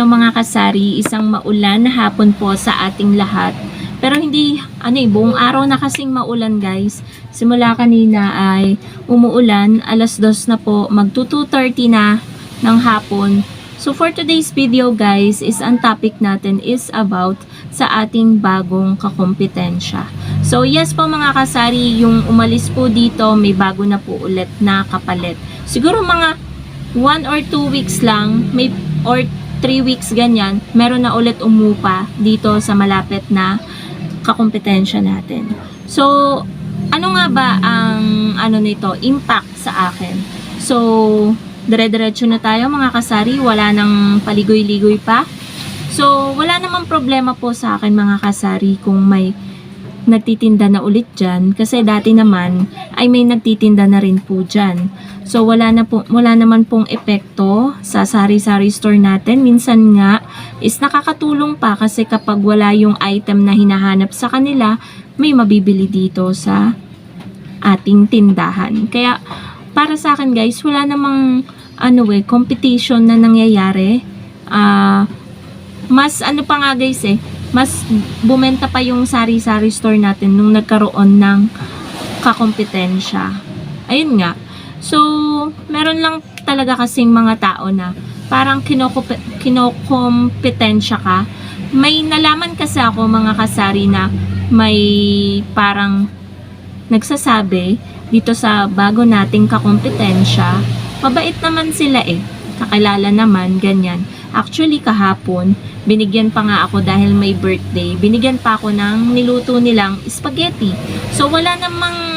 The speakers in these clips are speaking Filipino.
inyo mga kasari, isang maulan na hapon po sa ating lahat. Pero hindi, buong araw na kasing maulan guys. Simula kanina ay umuulan, alas 2 na po, magto 2:30 na ng hapon. So for today's video guys, ang topic natin is about sa ating bagong kakompetensya. So yes po mga kasari, yung umalis po dito, may bago na po ulit na kapalit. Siguro mga 1 or 2 weeks lang, or 3 weeks ganyan, meron na ulit umupa dito sa malapit na kakompetensya natin. So, ano nga ba ang nito, impact sa akin? So, dire-diretso na tayo mga kasari, wala nang paligoy-ligoy pa. So, wala namang problema po sa akin mga kasari kung may nagtitinda na ulit dyan, kasi dati naman ay may nagtitinda na rin po dyan. So wala naman pong epekto sa sari-sari store natin. Minsan nga is nakakatulong pa kasi kapag wala yung item na hinahanap sa kanila, may mabibili dito sa ating tindahan. Kaya para sa akin guys, wala namang competition na nangyayari. Mas pa nga guys mas bumenta pa yung sari-sari store natin nung nagkaroon ng kakompetensya. Ayun nga. So, meron lang talaga kasing mga tao na parang kinokompetensya ka. May nalaman kasi ako mga kasari na may parang nagsasabi dito sa bago nating kakompetensya. Mabait naman sila kakilala naman, ganyan. Actually, kahapon, binigyan pa nga ako dahil may birthday. Binigyan pa ako ng niluto nilang spaghetti. So, wala namang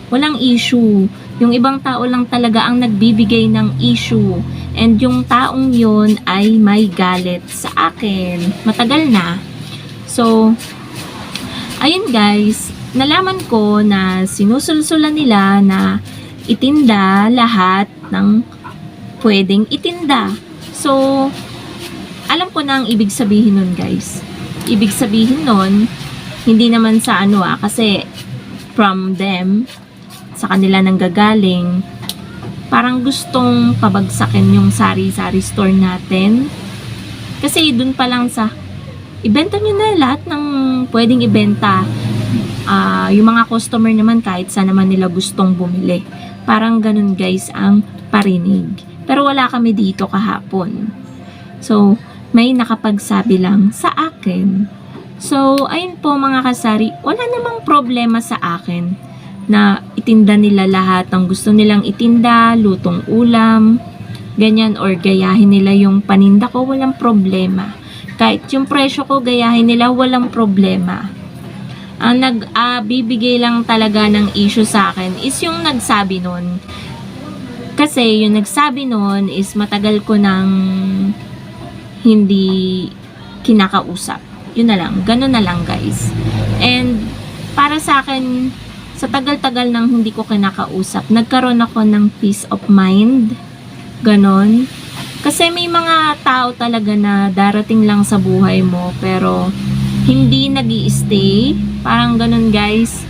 walang issue. Yung ibang tao lang talaga ang nagbibigay ng issue. And yung taong yun ay may galit sa akin. Matagal na. So, ayun guys, nalaman ko na sinusulsulan nila na itinda lahat ng pwedeng itinda. So, alam ko na ang ibig sabihin nun guys. Ibig sabihin nun, hindi naman sa kasi from them, sa kanila nanggagaling, parang gustong pabagsakin yung sari-sari store natin. Kasi dun pa lang sa, ibenta nyo na lahat ng pwedeng ibenta. Yung mga customer naman kahit saan naman nila gustong bumili. Parang ganun guys ang parinig. Pero wala kami dito kahapon. So, may nakapagsabi lang sa akin. So, ayun po mga kasari, wala namang problema sa akin na itinda nila lahat ng gusto nilang itinda, lutong ulam, ganyan, or gayahin nila yung paninda ko, walang problema. Kahit yung presyo ko, gayahin nila, walang problema. Ang bibigay lang talaga ng issue sa akin is yung nagsabi nun. Kasi yung nagsabi nun is matagal ko nang hindi kinakausap. Yun na lang, ganun na lang guys. And para sa akin, sa tagal-tagal nang hindi ko kinakausap, nagkaroon ako ng peace of mind. Ganon. Kasi may mga tao talaga na darating lang sa buhay mo, pero hindi nag-i-stay. Parang ganon guys.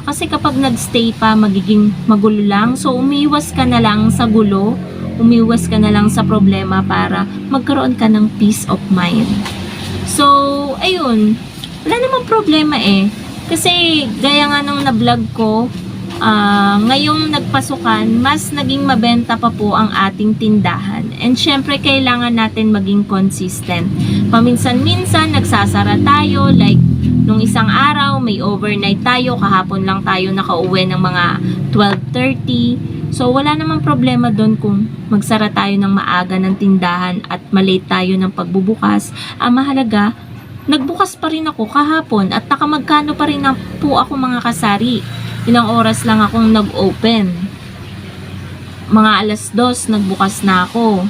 Kasi kapag nag-stay pa, magiging magulo lang. So, umiwas ka na lang sa gulo. Umiwas ka na lang sa problema para magkaroon ka ng peace of mind. So, ayun. Wala namang problema Kasi, gaya nga nung na-vlog ko, ngayong nagpasukan, mas naging mabenta pa po ang ating tindahan. And syempre, kailangan natin maging consistent. Paminsan-minsan, nagsasara tayo. Like, nung isang araw, may overnight tayo. Kahapon lang tayo nakauwi ng mga 12:30. So, wala namang problema doon kung magsara tayo ng maaga ng tindahan at malate tayo ng pagbubukas. Ang mahalaga, nagbukas pa rin ako kahapon at nakamagkano pa rin po ako mga kasari. Ilang oras lang akong nag-open. Mga alas 2, nagbukas na ako.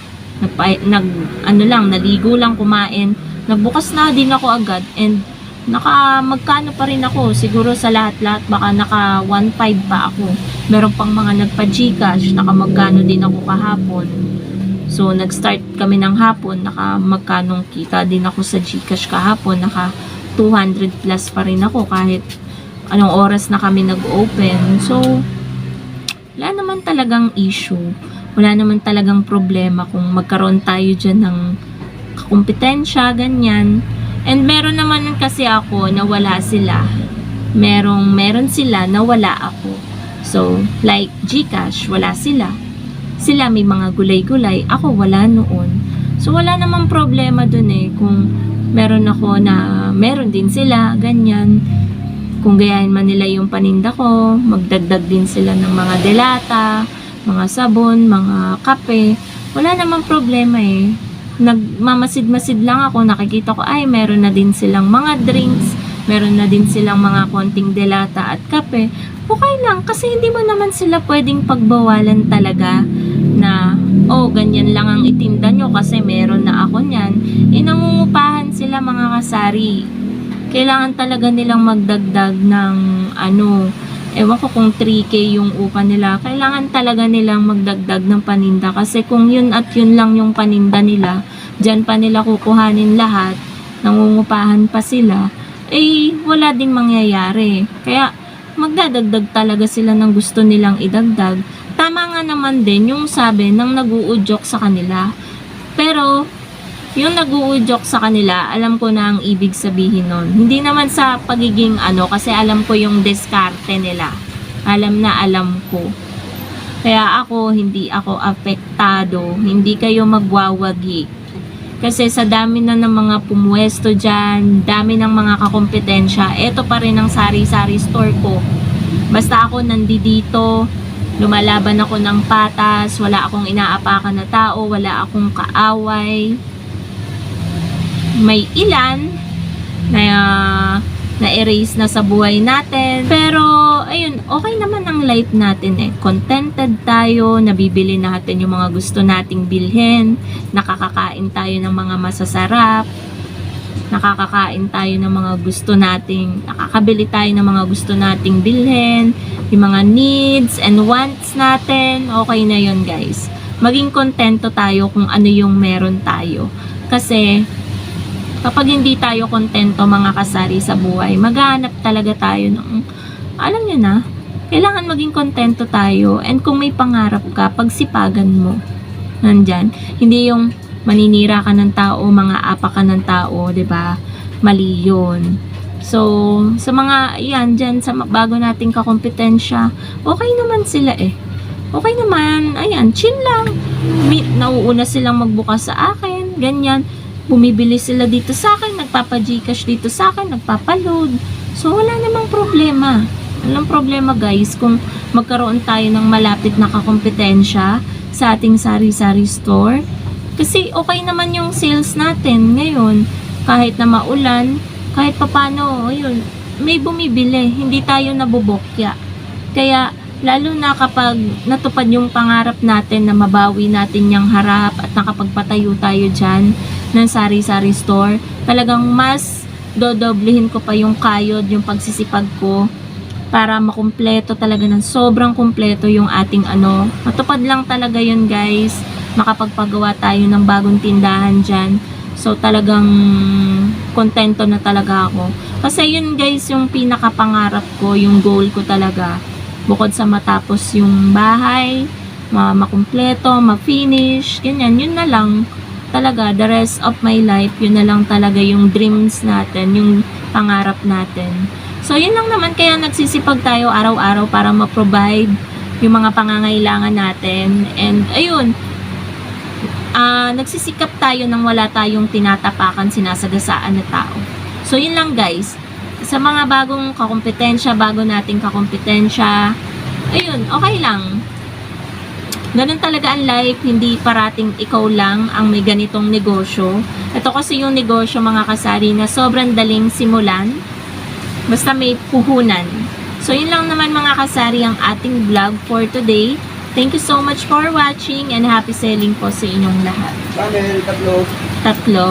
Naligo lang, kumain. Nagbukas na din ako agad and nakamagkano pa rin ako. Siguro sa lahat-lahat baka naka 1.5 pa ako. Meron pang mga nagpa-Gcash, nakamagkano din ako kahapon. So, nag-start kami ng hapon, nakamagkanong kita din ako sa Gcash kahapon, naka 200 plus pa rin ako kahit anong oras na kami nag-open. So, wala naman talagang issue. Wala naman talagang problema kung magkaroon tayo dyan ng kakumpetensya, ganyan. And meron naman kasi ako na wala sila. Meron sila na wala ako. So, like GCash, wala sila. Sila may mga gulay-gulay, ako wala noon. So, wala namang problema dun eh. Kung meron ako na meron din sila, ganyan. Kung gayahin man nila yung paninda ko, magdagdag din sila ng mga delata, mga sabon, mga kape. Wala namang problema eh. Nagmamasid-masid lang ako, nakikita ko ay meron na din silang mga drinks, meron na din silang mga konting delata at kape. Okay lang, kasi hindi mo naman sila pwedeng pagbawalan talaga na, oh, ganyan lang ang itinda nyo kasi meron na ako niyan. Nangungupahan sila mga kasari. Kailangan talaga nilang magdagdag ng ewan ko kung 3K yung upa nila. Kailangan talaga nilang magdagdag ng paninda kasi kung yun at yun lang yung paninda nila, dyan pa nila kukuhanin lahat, nangungupahan pa sila, wala din mangyayari. Kaya magdadagdag talaga sila ng gusto nilang idagdag. Tama nga naman din yung sabi ng nag-uudyok sa kanila. Pero yung nag-uudyok sa kanila, alam ko na ang ibig sabihin nun. Hindi naman sa pagiging kasi alam ko yung diskarte nila. Alam ko. Kaya hindi ako apektado. Hindi kayo magwawagi. Kasi sa dami na ng mga pumwesto dyan, dami ng mga kakompetensya, eto pa rin ang sari-sari store ko. Basta ako nandito, lumalaban ako ng patas, wala akong inaapakan na tao, wala akong kaaway. May ilan na erase na sa buhay natin. Pero, ayun, okay naman ang life natin eh. Contented tayo, nabibili natin yung mga gusto nating bilhin, nakakakain tayo ng mga masasarap, nakakakain tayo ng mga gusto nating, nakakabili tayo ng mga gusto nating bilhin, yung mga needs and wants natin, okay na yun guys. Maging kontento tayo kung ano yung meron tayo. Kasi, kapag hindi tayo kontento mga kasari sa buhay, maghahanap talaga tayo ng, alam nyo na, kailangan maging kontento tayo. And kung may pangarap ka, pagsipagan mo. Nandyan. Hindi yung maninira ka ng tao, mga apa ka ng tao, 'di ba? Mali yun. So, sa mga, dyan, sa bago nating kakompetensya, okay naman sila eh. Okay naman, chill lang. Nauuna silang magbukas sa akin, ganyan. Bumibili sila dito sa akin, nagpapa-Gcash dito sa akin, nagpapa-load. So, wala namang problema. Walang problema guys kung magkaroon tayo ng malapit na kakompetensya sa ating sari-sari store. Kasi okay naman yung sales natin ngayon. Kahit na maulan, kahit papano, may bumibili. Hindi tayo nabubokya. Kaya, lalo na kapag natupad yung pangarap natin na mabawi natin yung harap at nakapagpatayo tayo dyan ng sari-sari store, talagang mas dodoblehin ko pa yung kayod, yung pagsisipag ko para makumpleto talaga ng sobrang kumpleto yung ating matupad lang talaga yun guys, makapagpagawa tayo ng bagong tindahan dyan. So talagang kontento na talaga ako kasi yun guys yung pinakapangarap ko, yung goal ko talaga, bukod sa matapos yung bahay, makumpleto, ma-finish, ganyan, yun na lang talaga, the rest of my life, yun na lang talaga yung dreams natin, yung pangarap natin. So, yun lang naman, kaya nagsisipag tayo araw-araw para ma-provide yung mga pangangailangan natin. And, ayun, nagsisikap tayo nang wala tayong tinatapakan, sinasagasaan na tao. So, yun lang guys. Sa mga bagong kakompetensya, bago nating kakompetensya, ayun, okay lang. Ganun talaga ang life, hindi parating ikaw lang ang may ganitong negosyo. Ito kasi yung negosyo mga kasari na sobrang daling simulan, basta may puhunan. So yun lang naman mga kasari ang ating vlog for today. Thank you so much for watching and happy selling po sa inyong lahat. Channel, tatlo. Tatlo.